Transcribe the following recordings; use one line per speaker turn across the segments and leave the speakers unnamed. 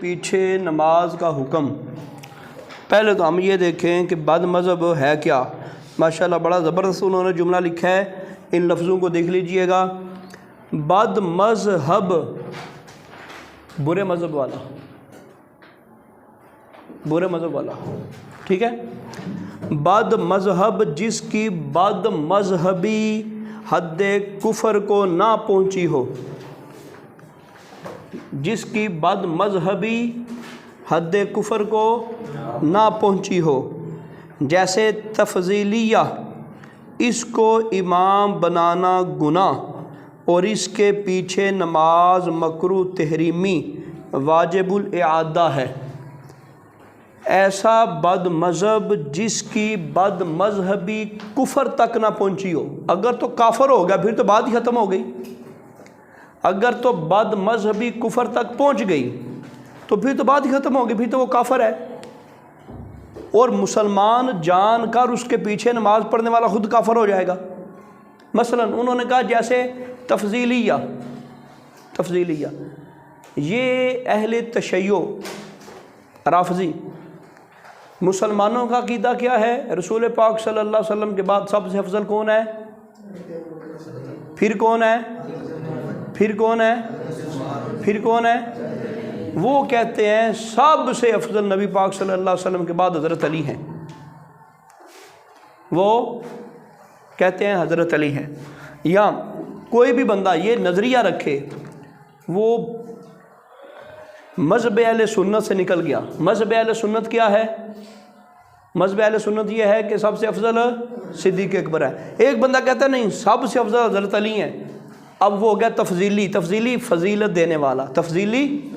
پیچھے نماز کا حکم۔ پہلے تو ہم یہ دیکھیں کہ بد مذہب ہے کیا۔ ماشاءاللہ بڑا زبردست انہوں نے جملہ لکھا ہے، ان لفظوں کو دیکھ لیجئے گا۔ بد مذہب برے مذہب والا، برے مذہب والا، ٹھیک ہے۔ بد مذہب جس کی بد مذہبی حد کفر کو نہ پہنچی ہو، جس کی بد مذہبی حد کفر کو نہ پہنچی ہو، جیسے تفضیلیہ، اس کو امام بنانا گناہ اور اس کے پیچھے نماز مکروہ تحریمی واجب الاعادہ ہے۔ ایسا بد مذہب جس کی بد مذہبی کفر تک نہ پہنچی ہو، اگر تو کافر ہو گیا پھر تو بات ہی ختم ہو گئی۔ اگر تو بد مذہبی کفر تک پہنچ گئی تو پھر تو بات ہی ختم ہو گئی، پھر تو وہ کافر ہے۔ اور مسلمان جان کر اس کے پیچھے نماز پڑھنے والا خود کافر ہو جائے گا۔ مثلا انہوں نے کہا جیسے تفضیلیہ، یہ اہل تشیع رافضی، مسلمانوں کا عقیدہ کیا ہے؟ رسول پاک صلی اللہ علیہ وسلم کے بعد سب سے افضل کون ہے؟ پھر کون ہے؟ پھر کون ہے؟ پھر کون ہے؟ وہ کہتے ہیں سب سے افضل نبی پاک صلی اللہ علیہ وسلم کے بعد حضرت علی ہیں۔ وہ کہتے ہیں حضرت علی ہیں۔ یا کوئی بھی بندہ یہ نظریہ رکھے وہ مذہب اہل سنت سے نکل گیا۔ مذہب اہل سنت کیا ہے؟ مذہب اہل سنت یہ ہے کہ سب سے افضل صدیق اکبر ہے۔ ایک بندہ کہتا ہے نہیں سب سے افضل حضرت علی ہیں، اب وہ ہو گیا تفضیلی فضیلت دینے والا، تفضیلی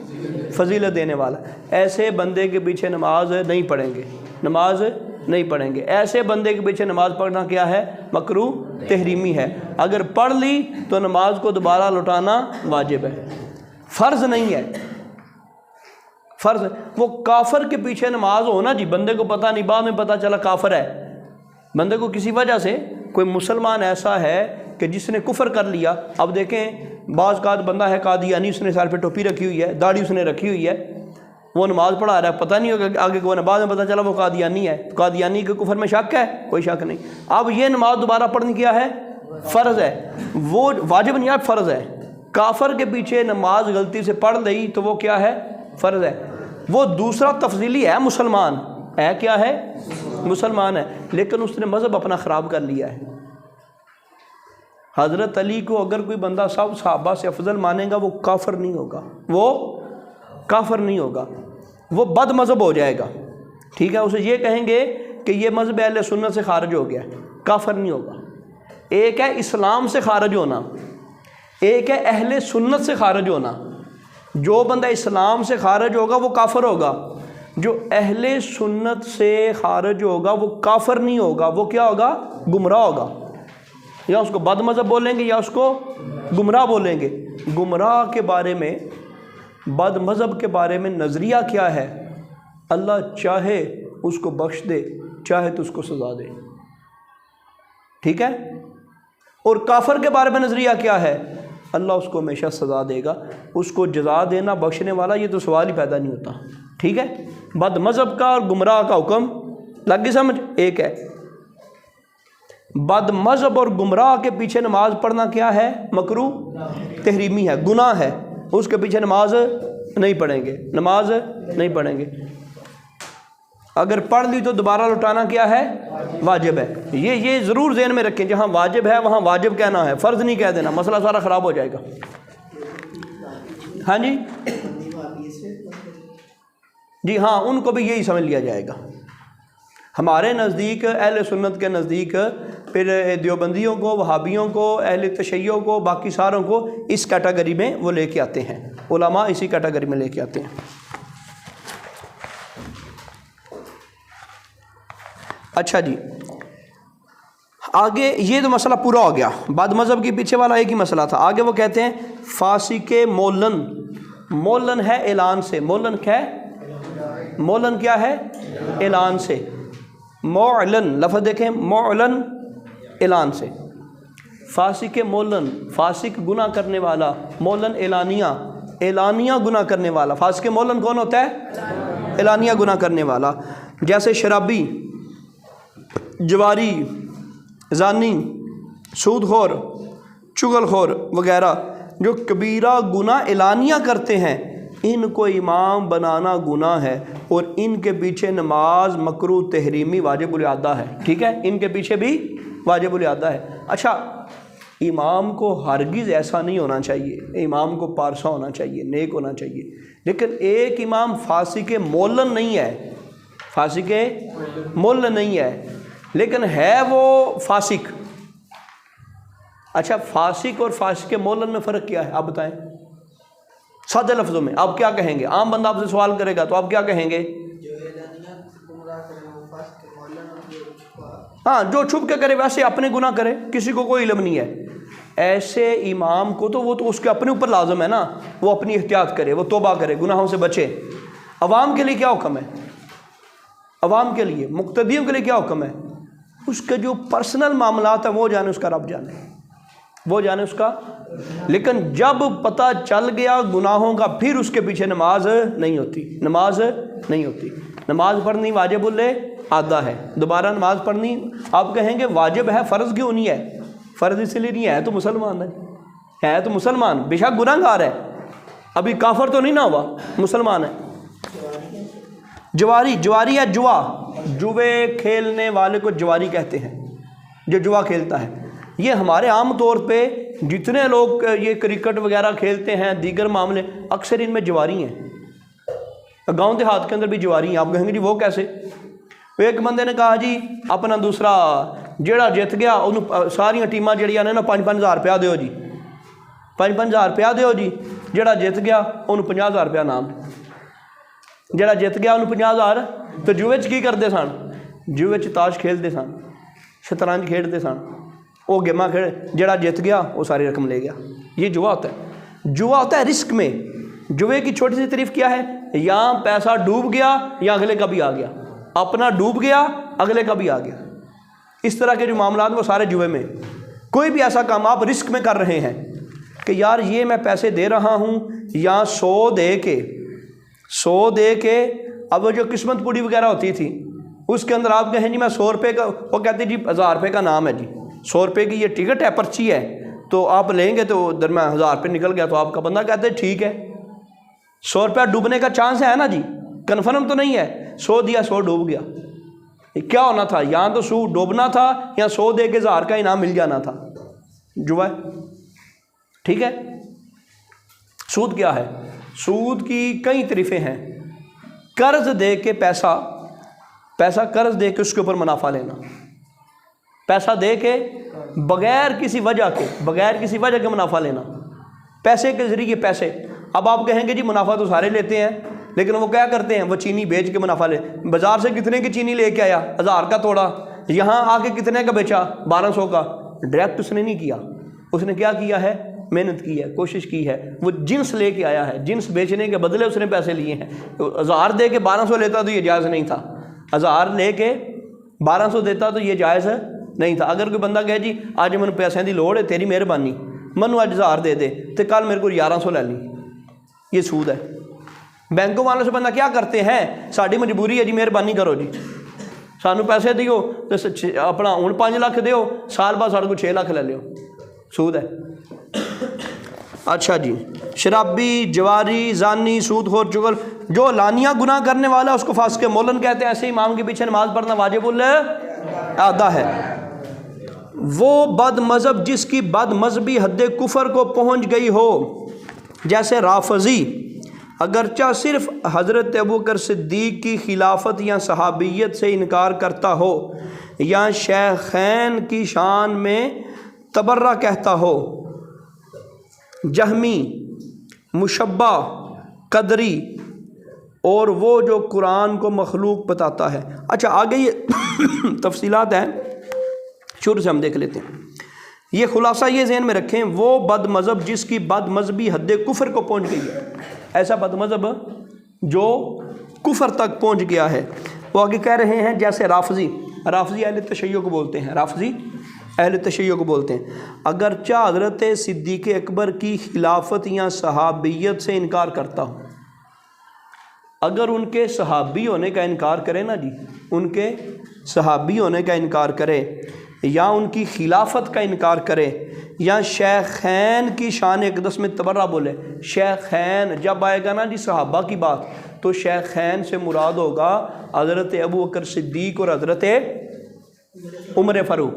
فضیلت دینے والا۔ ایسے بندے کے پیچھے نماز نہیں پڑھیں گے، نماز نہیں پڑھیں گے۔ ایسے بندے کے پیچھے نماز پڑھنا کیا ہے؟ مکروہ تحریمی ہے۔ اگر پڑھ لی تو نماز کو دوبارہ لوٹانا واجب ہے، فرض نہیں ہے، فرض۔ وہ کافر کے پیچھے نماز ہونا جی، بندے کو پتہ نہیں، بعد میں پتہ چلا کافر ہے۔ بندے کو کسی وجہ سے کوئی مسلمان ایسا ہے کہ جس نے کفر کر لیا۔ اب دیکھیں بعض کا بندہ ہے قادیانی، اس نے سر پہ ٹوپی رکھی ہوئی ہے، داڑھی اس نے رکھی ہوئی ہے، وہ نماز پڑھا رہا ہے، پتہ نہیں ہوگا آگے کون ہے، بعد میں پتہ چلا وہ قادیانی ہے۔ قادیانی کے کفر میں شک ہے؟ کوئی شک نہیں۔ اب یہ نماز دوبارہ پڑھنی کیا ہے؟ فرض ہے، وہ واجب نہیں ہے، فرض ہے۔ کافر کے پیچھے نماز غلطی سے پڑھ لی تو وہ کیا ہے؟ فرض ہے۔ وہ دوسرا تفضیلی ہے، مسلمان ہے، کیا ہے؟ مسلمان ہے، لیکن اس نے مذہب اپنا خراب کر لیا ہے۔ حضرت علی کو اگر کوئی بندہ سب صحابہ سے افضل مانے گا وہ کافر نہیں ہوگا، وہ کافر نہیں ہوگا، وہ بد مذہب ہو جائے گا، ٹھیک ہے۔ اسے یہ کہیں گے کہ یہ مذہب اہل سنت سے خارج ہو گیا، کافر نہیں ہوگا۔ ایک ہے اسلام سے خارج ہونا، ایک ہے اہل سنت سے خارج ہونا۔ جو بندہ اسلام سے خارج ہوگا وہ کافر ہوگا، جو اہل سنت سے خارج ہوگا وہ کافر نہیں ہوگا، وہ کیا ہوگا؟ گمراہ ہوگا۔ یا اس کو بد مذہب بولیں گے یا اس کو گمراہ بولیں گے۔ گمراہ کے بارے میں، بد مذہب کے بارے میں نظریہ کیا ہے؟ اللہ چاہے اس کو بخش دے، چاہے تو اس کو سزا دے، ٹھیک ہے۔ اور کافر کے بارے میں نظریہ کیا ہے؟ اللہ اس کو ہمیشہ سزا دے گا، اس کو جزا دینا بخشنے والا، یہ تو سوال ہی پیدا نہیں ہوتا، ٹھیک ہے۔ بد مذہب کا اور گمراہ کا حکم لگ گئی سمجھ؟ ایک ہے بد مذہب اور گمراہ کے پیچھے نماز پڑھنا کیا ہے؟ مکروہ تحریمی ہے، گناہ ہے، اس کے پیچھے نماز نہیں پڑھیں گے، نماز نہیں پڑھیں گے۔ اگر پڑھ لی تو دوبارہ لوٹانا کیا ہے؟ واجب ہے۔ یہ ضرور ذہن میں رکھیں، جہاں واجب ہے وہاں واجب کہنا ہے، فرض نہیں کہہ دینا، مسئلہ سارا خراب ہو جائے گا۔ ہاں جی ہاں، ان کو بھی یہی سمجھ لیا جائے گا۔ ہمارے نزدیک، اہل سنت کے نزدیک، پھر دیوبندیوں کو، وہابیوں کو، اہل تشیع کو، باقی ساروں کو اس کیٹیگری میں وہ لے کے آتے ہیں، علماء اسی کیٹیگری میں لے کے آتے ہیں۔ اچھا جی، آگے یہ تو مسئلہ پورا ہو گیا، بد مذہب کے پیچھے والا ایک ہی مسئلہ تھا۔ آگے وہ کہتے ہیں فاسق مولن، مولن ہے اعلان سے، مولن کیا ہے؟ مولن کیا ہے؟ اعلان سے۔ معلن لفظ دیکھیں، معلن اعلان سے۔ فاسق مولن، فاسق گناہ کرنے والا، مولن اعلانیہ، اعلانیہ گناہ کرنے والا. فاسق مولن کون ہوتا ہے؟ اعلانیہ گناہ کرنے والا. جیسے شرابی، جواری، زانی، سود خور، چغل خور وغیرہ جو کبیرہ گناہ اعلانیہ کرتے ہیں، ان کو امام بنانا گناہ ہے، اور ان کے پیچھے نماز مکروہ تحریمی واجب الادا ہے. ٹھیک ہے، ان کے پیچھے بھی واجب الادا ہے. اچھا، امام کو ہرگز ایسا نہیں ہونا چاہیے، امام کو پارسا ہونا چاہیے، نیک ہونا چاہیے. لیکن ایک امام فاسق مولن نہیں ہے، فاسق مولن نہیں ہے، لیکن ہے وہ فاسق. اچھا، فاسق اور فاسق مولن میں فرق کیا ہے آپ بتائیں سادہ لفظوں میں. آپ کیا کہیں گے؟ عام بندہ آپ سے سوال کرے گا تو آپ کیا کہیں گے؟ ہاں، جو چھپ کے کرے ویسے اپنے گناہ کرے، کسی کو کوئی علم نہیں ہے. ایسے امام کو تو وہ تو اس کے اپنے اوپر لازم ہے نا، وہ اپنی احتیاط کرے، وہ توبہ کرے، گناہوں سے بچے. عوام کے لیے کیا حکم ہے؟ عوام کے لیے، مقتدیوں کے لیے کیا حکم ہے؟ اس کے جو پرسنل معاملات ہیں وہ جانے، اس کا رب جانے، وہ جانے اس کا. لیکن جب پتہ چل گیا گناہوں کا، پھر اس کے پیچھے نماز نہیں ہوتی، نماز نہیں ہوتی. نماز پڑھنی واجب الادا ہے. دوبارہ نماز پڑھنی، آپ کہیں گے واجب ہے، فرض کیوں نہیں ہے؟ فرض اس لیے نہیں ہے تو مسلمان ہے تو مسلمان، بے شک گناہ گار ہے، ابھی کافر تو نہیں نہ ہوا، مسلمان ہے. جواری ہے جوا، جوے کھیلنے والے کو جواری کہتے ہیں، جو جوا کھیلتا ہے. یہ ہمارے عام طور پہ جتنے لوگ یہ کرکٹ وغیرہ کھیلتے ہیں، دیگر معاملے، اکثر ان میں جواری ہیں. گاؤں دیہات کے اندر بھی جواری ہیں. آپ کہیں گے جی وہ کیسے؟ ایک بندے نے کہا جی اپنا دوسرا جیڑا جیت گیا انہوں ساری ٹیماں جڑیاں نے نا 5-5 ہزار روپیہ دیو جی، 5-5 ہزار روپیہ دیو جی. جیڑا جیت گیا انہوں 50 ہزار روپیہ نام، جیڑا جیت گیا انہوں 50 ہزار. تو جوے چ کی کرتے سن؟ جوے چ تاش کھیلتے سن، شطرنج کھیلتے سن، وہ گیماں کھیل، جیڑا جیت گیا وہ ساری رقم لے گیا. یہ جوا ہوتا ہے. جوا ہوتا ہے رسک میں. جوے کی چھوٹی سی تعریف کیا ہے؟ یا پیسہ ڈوب گیا یا اگلے کا بھی آ گیا، اپنا ڈوب گیا اگلے کا بھی آ گیا. اس طرح کے جو معاملات وہ سارے جوے میں. کوئی بھی ایسا کام آپ رسک میں کر رہے ہیں کہ یار یہ میں پیسے دے رہا ہوں، یا 100 دے کے اب وہ جو قسمت پوڑی وغیرہ ہوتی تھی اس کے اندر آپ کہیں جی میں 100 روپے کا، وہ کہتے جی 1000 روپے کا نام ہے جی، 100 روپے کی یہ ٹکٹ ہے، پرچی ہے، تو آپ لیں گے تو ادھر میں 1000 روپے نکل گیا. تو آپ کا بندہ کہتے ہیں ٹھیک ہے، 100 روپیہ ڈوبنے کا چانس ہے نا جی، کنفرم تو نہیں ہے. 100 دیا 100 ڈوب گیا. کیا ہونا تھا؟ یا تو سو ڈوبنا تھا یا 100 دے کے 1000 کا انعام مل جانا تھا. جو ہے ٹھیک ہے. سود کیا ہے؟ سود کی کئی طریقیں ہیں. قرض دے کے پیسہ قرض دے کے اس کے اوپر منافع لینا، پیسہ دے کے بغیر کسی وجہ کے منافع لینا، پیسے کے ذریعے پیسے. اب آپ کہیں گے جی منافع تو سارے لیتے ہیں، لیکن وہ کیا کرتے ہیں؟ وہ چینی بیچ کے منافع لے. بازار سے کتنے کی چینی لے کے آیا؟ 1000 کا توڑا، یہاں آ کے کتنے کا بیچا؟ 1200 کا. ڈائریکٹ اس نے نہیں کیا، اس نے کیا کیا ہے؟ محنت کی ہے، کوشش کی ہے، وہ جنس لے کے آیا ہے، جنس بیچنے کے بدلے اس نے پیسے لیے ہیں. 1000 دے کے 1200 لیتا تو یہ جائز نہیں تھا، 1000 لے کے 1200 دیتا تو یہ جائز نہیں تھا. اگر کوئی بندہ کہے جی آج مجھے پیسے دی لوڑ ہے، تیری مہربانی منو آج 1000 دے دے تو کل میرے کو 1100 لے لی، یہ سود ہے. بینکوں والوں سے بندہ کیا کرتے ہیں؟ ساری مجبوری ہے جی، مہربانی کرو جی، سانو پیسے دیو تو اپنا ہوں 5 لاکھ دیو، سال بعد سارے کو 6 لاکھ لے لیو. سود ہے. اچھا جی، شرابی، جواری، زانی، سود خور، چغل، جو لانیہ گناہ کرنے والا اس کو فاسق مولن کہتے ہیں. ایسے امام کے پیچھے نماز پڑھنا واجب الادا ہے. وہ بد مذہب جس کی بد مذہبی حد کفر کو پہنچ گئی ہو، جیسے رافضی، اگرچہ صرف حضرت ابوبکر صدیق کی خلافت یا صحابیت سے انکار کرتا ہو، یا شیخین کی شان میں تبرہ کہتا ہو، جہمی، مشبہ، قدری، اور وہ جو قرآن کو مخلوق بتاتا ہے. اچھا آگے یہ تفصیلات ہیں، شروع سے ہم دیکھ لیتے ہیں. یہ خلاصہ یہ ذہن میں رکھیں، وہ بد مذہب جس کی بد مذہبی حد کفر کو پہنچ گئی ہے. ایسا بد مذہب جو کفر تک پہنچ گیا ہے. وہ آگے کہہ رہے ہیں جیسے رافضی اہل تشیع کو بولتے ہیں، رافضی اہل تشیع کو بولتے ہیں، اگرچہ حضرت صدیق اکبر کی خلافت یا صحابیت سے انکار کرتا ہوں، اگر ان کے صحابی ہونے کا انکار کرے نا جی، ان کے صحابی ہونے کا انکار کرے یا ان کی خلافت کا انکار کرے یا شیخین کی شان اقدس میں تبرہ بولے، شیخین جب آئے گا نا جی صحابہ کی بات تو شیخین سے مراد ہوگا حضرت ابو بکر صدیق اور حضرت عمر فاروق۔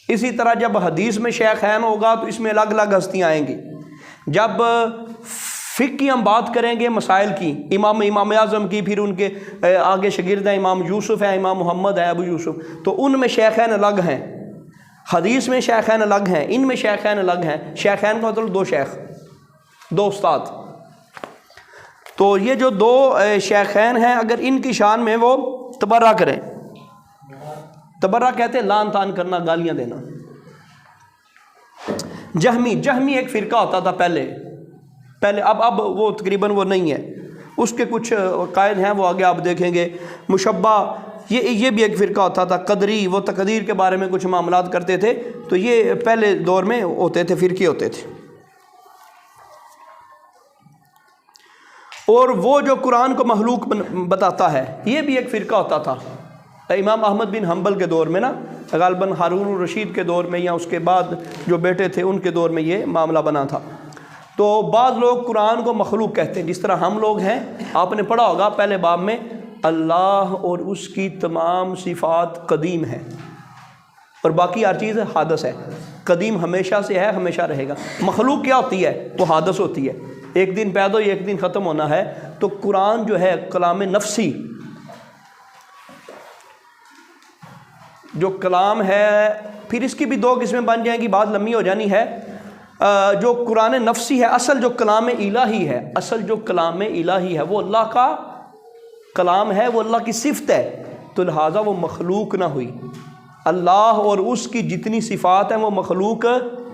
اسی طرح جب حدیث میں شیخین ہوگا تو اس میں الگ الگ ہستیاں آئیں گی۔ جب فقہ کی ہم بات کریں گے مسائل کی، امام اعظم کی، پھر ان کے آگے شاگرد ہیں، امام یوسف ہیں، امام محمد ہیں، ابو یوسف، تو ان میں شیخین الگ ہیں، حدیث میں شیخین الگ ہیں، ان میں شیخین الگ ہیں۔ شیخین کا مطلب دو شیخ، دو استاد۔ تو یہ جو دو شیخین ہیں، اگر ان کی شان میں وہ تبرہ کریں، تبرہ کہتے ہیں لان تان کرنا، گالیاں دینا۔ جہمی ایک فرقہ ہوتا تھا پہلے، اب وہ تقریباً وہ نہیں ہے، اس کے کچھ قائد ہیں، وہ آگے آپ دیکھیں گے۔ مشبہ یہ بھی ایک فرقہ ہوتا تھا۔ قدری، وہ تقدیر کے بارے میں کچھ معاملات کرتے تھے، تو یہ پہلے دور میں ہوتے تھے، فرقے ہوتے تھے۔ اور وہ جو قرآن کو مخلوق بتاتا ہے، یہ بھی ایک فرقہ ہوتا تھا امام احمد بن حنبل کے دور میں نا، غالباً ہارون الرشید کے دور میں یا اس کے بعد جو بیٹے تھے ان کے دور میں یہ معاملہ بنا تھا۔ تو بعض لوگ قرآن کو مخلوق کہتے ہیں، جس طرح ہم لوگ ہیں، آپ نے پڑھا ہوگا پہلے باب میں، اللہ اور اس کی تمام صفات قدیم ہیں اور باقی ہر چیز حادث ہے۔ قدیم ہمیشہ سے ہے، ہمیشہ رہے گا۔ مخلوق کیا ہوتی ہے؟ وہ حادث ہوتی ہے، ایک دن پیدا ہوئی، ایک دن ختم ہونا ہے۔ تو قرآن جو ہے کلام نفسی، جو کلام ہے، پھر اس کی بھی دو قسمیں بن جائیں گی، بات لمبی ہو جانی ہے۔ جو قرآن نفسی ہے، اصل جو کلام الہی ہے، اصل جو کلام الہی ہے وہ اللہ کا کلام ہے، وہ اللہ کی صفت ہے، تو لہٰذا وہ مخلوق نہ ہوئی۔ اللہ اور اس کی جتنی صفات ہیں وہ مخلوق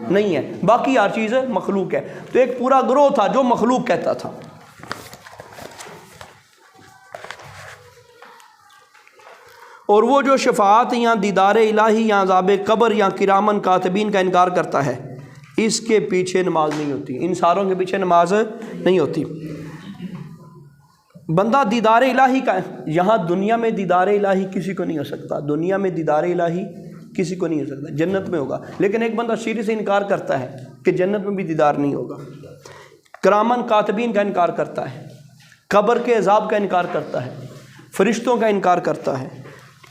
نہیں ہے، باقی ہر چیز مخلوق ہے۔ تو ایک پورا گروہ تھا جو مخلوق کہتا تھا۔ اور وہ جو شفاعت یا دیدار الہی یا عذاب قبر یا کرامن کاتبین کا انکار کرتا ہے، اس کے پیچھے نماز نہیں ہوتی، ان ساروں کے پیچھے نماز نہیں ہوتی۔ بندہ دیدار الہی کا، یہاں دنیا میں دیدار الہی کسی کو نہیں ہو سکتا، دنیا میں دیدار الہی کسی کو نہیں ہو سکتا، جنت میں ہوگا۔ لیکن ایک بندہ شیرے سے انکار کرتا ہے کہ جنت میں بھی دیدار نہیں ہوگا، کرامن کاتبین کا انکار کرتا ہے، قبر کے عذاب کا انکار کرتا ہے، فرشتوں کا انکار کرتا ہے،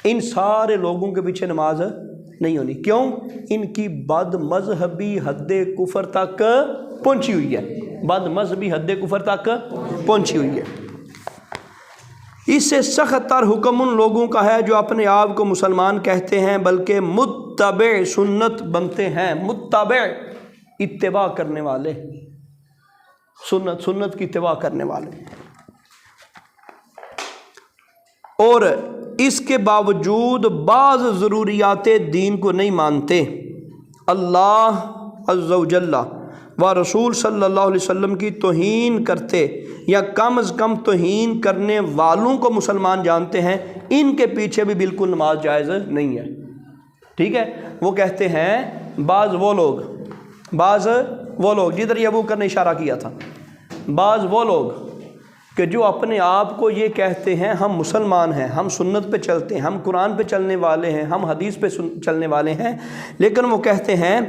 ان سارے لوگوں کے پیچھے نماز نہیں ہونی۔ کیوں؟ ان کی بد مذہبی حد کفر تک پہنچی ہوئی ہے، بد مذہبی حد کفر تک پہنچی ہوئی ہے۔ اس سے سخت تر حکم ان لوگوں کا ہے جو اپنے آپ کو مسلمان کہتے ہیں بلکہ متبع سنت بنتے ہیں۔ متبع، اتباع کرنے والے، سنت کی اتباع کرنے والے۔ اور اس کے باوجود بعض ضروریات دین کو نہیں مانتے، اللہ عز و جل و رسول صلی اللہ علیہ وسلم کی توہین کرتے یا کم از کم توہین کرنے والوں کو مسلمان جانتے ہیں، ان کے پیچھے بھی بالکل نماز جائز نہیں ہے۔ ٹھیک ہے، وہ کہتے ہیں بعض وہ لوگ جدھر ابو بکر نے اشارہ کیا تھا، بعض وہ لوگ کہ جو اپنے آپ کو یہ کہتے ہیں ہم مسلمان ہیں، ہم سنت پہ چلتے ہیں، ہم قرآن پہ چلنے والے ہیں، ہم حدیث پہ چلنے والے ہیں، لیکن وہ کہتے ہیں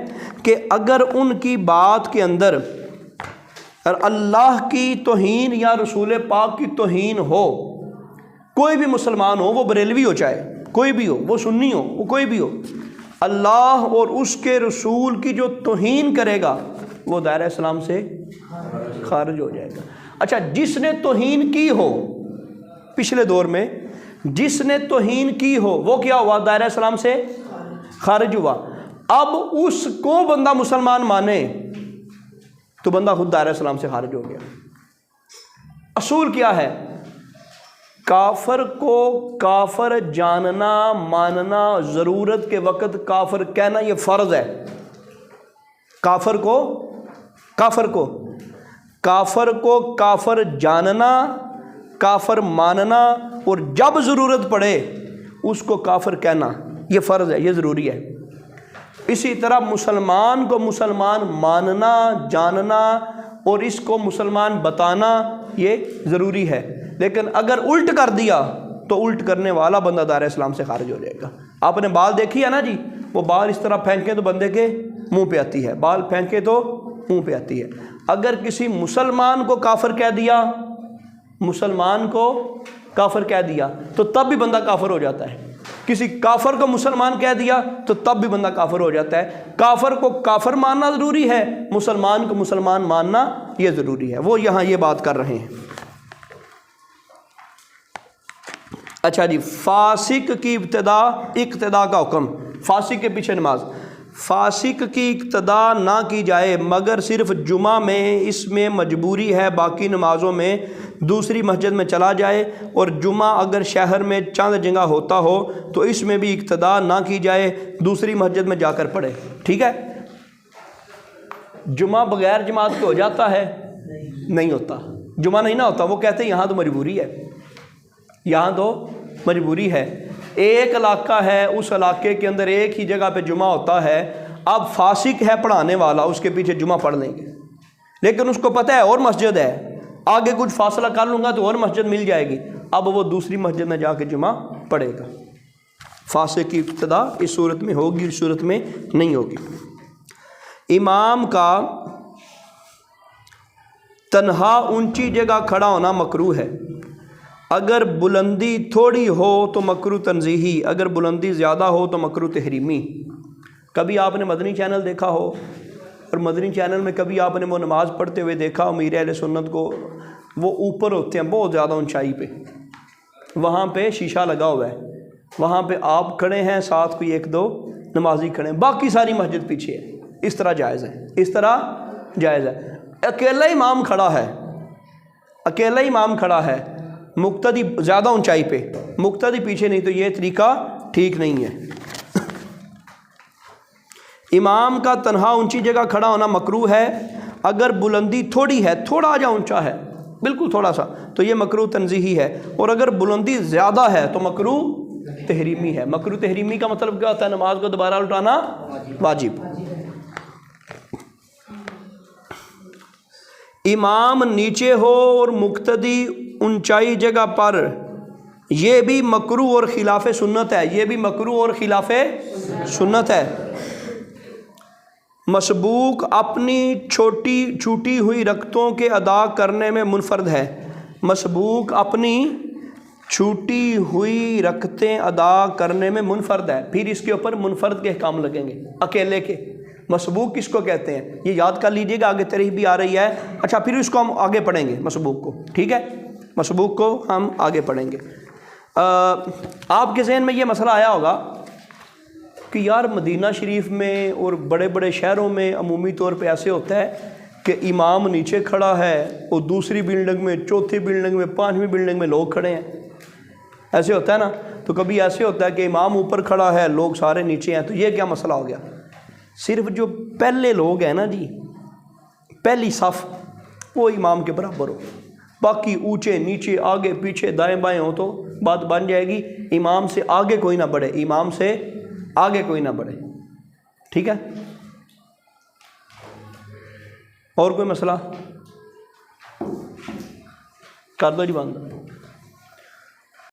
کہ اگر ان کی بات کے اندر اللہ کی توہین یا رسول پاک کی توہین ہو، کوئی بھی مسلمان ہو، وہ بریلوی ہو، چاہے کوئی بھی ہو، وہ سنی ہو، وہ کوئی بھی ہو، اللہ اور اس کے رسول کی جو توہین کرے گا وہ دائرہ اسلام سے خارج ہو جائے گا۔ اچھا، جس نے توہین کی ہو پچھلے دور میں، جس نے توہین کی ہو وہ کیا ہوا؟ دائرہ اسلام سے خارج ہوا۔ اب اس کو بندہ مسلمان مانے تو بندہ خود دائرہ اسلام سے خارج ہو گیا۔ اصول کیا ہے؟ کافر کو کافر جاننا، ماننا، ضرورت کے وقت کافر کہنا یہ فرض ہے۔ کافر کو کافر جاننا، کافر ماننا، اور جب ضرورت پڑے اس کو کافر کہنا یہ فرض ہے، یہ ضروری ہے۔ اسی طرح مسلمان کو مسلمان ماننا، جاننا اور اس کو مسلمان بتانا یہ ضروری ہے، لیکن اگر الٹ کر دیا تو الٹ کرنے والا بندہ دائرہ اسلام سے خارج ہو جائے گا۔ آپ نے بال دیکھی ہے نا جی، وہ بال اس طرح پھینکیں تو بندے کے منہ پہ آتی ہے، بال پھینکے تو منہ پہ آتی ہے۔ اگر کسی مسلمان کو کافر کہہ دیا، مسلمان کو کافر کہہ دیا تو تب بھی بندہ کافر ہو جاتا ہے، کسی کافر کو مسلمان کہہ دیا تو تب بھی بندہ کافر ہو جاتا ہے۔ کافر کو کافر ماننا ضروری ہے، مسلمان کو مسلمان ماننا یہ ضروری ہے، وہ یہاں یہ بات کر رہے ہیں۔ اچھا جی، فاسق کی اقتدا کا حکم، فاسق کے پیچھے نماز، فاسق کی اقتدا نہ کی جائے مگر صرف جمعہ میں، اس میں مجبوری ہے، باقی نمازوں میں دوسری مسجد میں چلا جائے، اور جمعہ اگر شہر میں چند جگہ ہوتا ہو تو اس میں بھی اقتدا نہ کی جائے، دوسری مسجد میں جا کر پڑھے۔ ٹھیک ہے، جمعہ بغیر جماعت کے ہو جاتا ہے؟ نہیں ہوتا، جمعہ نہیں نہ ہوتا، وہ کہتے ہیں یہاں تو مجبوری ہے، یہاں تو مجبوری ہے۔ ایک علاقہ ہے، اس علاقے کے اندر ایک ہی جگہ پہ جمعہ ہوتا ہے، اب فاسق ہے پڑھانے والا، اس کے پیچھے جمعہ پڑھ لیں گے، لیکن اس کو پتہ ہے اور مسجد ہے، آگے کچھ فاصلہ کر لوں گا تو اور مسجد مل جائے گی، اب وہ دوسری مسجد میں جا کے جمعہ پڑھے گا۔ فاسق کی ابتدا اس صورت میں ہوگی، اس صورت میں نہیں ہوگی۔ امام کا تنہا اونچی جگہ کھڑا ہونا مکروہ ہے، اگر بلندی تھوڑی ہو تو مکروہ تنزیہی، اگر بلندی زیادہ ہو تو مکروہ تحریمی۔ کبھی آپ نے مدنی چینل دیکھا ہو، اور مدنی چینل میں کبھی آپ نے وہ نماز پڑھتے ہوئے دیکھا امیر اہل سنت کو، وہ اوپر ہوتے ہیں بہت زیادہ اونچائی پہ، وہاں پہ شیشہ لگا ہوا ہے، وہاں پہ آپ کھڑے ہیں، ساتھ کوئی ایک دو نمازی کھڑے ہیں، باقی ساری مسجد پیچھے ہے۔ اس طرح جائز ہے، اس طرح جائز ہے۔ اکیلا امام کھڑا ہے، اکیلا امام کھڑا ہے، مقتدی زیادہ اونچائی پہ، مقتدی پیچھے نہیں، تو یہ طریقہ ٹھیک نہیں ہے۔ امام کا تنہا اونچی جگہ کھڑا ہونا مکروہ ہے، اگر بلندی تھوڑی ہے، تھوڑا جا اونچا ہے، بالکل تھوڑا سا، تو یہ مکروہ تنزیہی ہے، اور اگر بلندی زیادہ ہے تو مکروہ تحریمی ہے۔ مکروہ تحریمی کا مطلب کیا ہوتا ہے؟ نماز کو دوبارہ لٹانا واجب۔ امام نیچے ہو اور مقتدی اونچائی جگہ پر، یہ بھی مکروہ اور خلاف سنت ہے، یہ بھی مکروہ اور خلاف سنت ہے۔ مسبوق اپنی چھوٹی ہوئی رکعتوں کے ادا کرنے میں منفرد ہے، مسبوق اپنی چھوٹی ہوئی رکعتیں ادا کرنے میں منفرد ہے، پھر اس کے اوپر منفرد کے احکام لگیں گے، اکیلے کے۔ مسبوق کس کو کہتے ہیں یہ یاد کر لیجئے گا، آگے تاریخ بھی آ رہی ہے۔ اچھا، پھر اس کو ہم آگے پڑھیں گے مسبوق کو، ٹھیک ہے، مسبوق کو ہم آگے پڑھیں گے۔ آپ کے ذہن میں یہ مسئلہ آیا ہوگا کہ یار مدینہ شریف میں اور بڑے بڑے شہروں میں عمومی طور پہ ایسے ہوتا ہے کہ امام نیچے کھڑا ہے اور دوسری بلڈنگ میں، چوتھی بلڈنگ میں، پانچویں بلڈنگ میں لوگ کھڑے ہیں، ایسے ہوتا ہے نا۔ تو کبھی ایسے ہوتا ہے کہ امام اوپر کھڑا ہے، لوگ سارے نیچے ہیں، تو یہ کیا مسئلہ ہو گیا؟ صرف جو پہلے لوگ ہیں نا جی، پہلی صف، وہ امام کے برابر ہو، باقی اونچے نیچے آگے پیچھے دائیں بائیں ہو تو بات بن جائے گی۔ امام سے آگے کوئی نہ بڑھے، امام سے آگے کوئی نہ بڑھے، ٹھیک ہے۔ اور کوئی مسئلہ؟ کر دو جی بند۔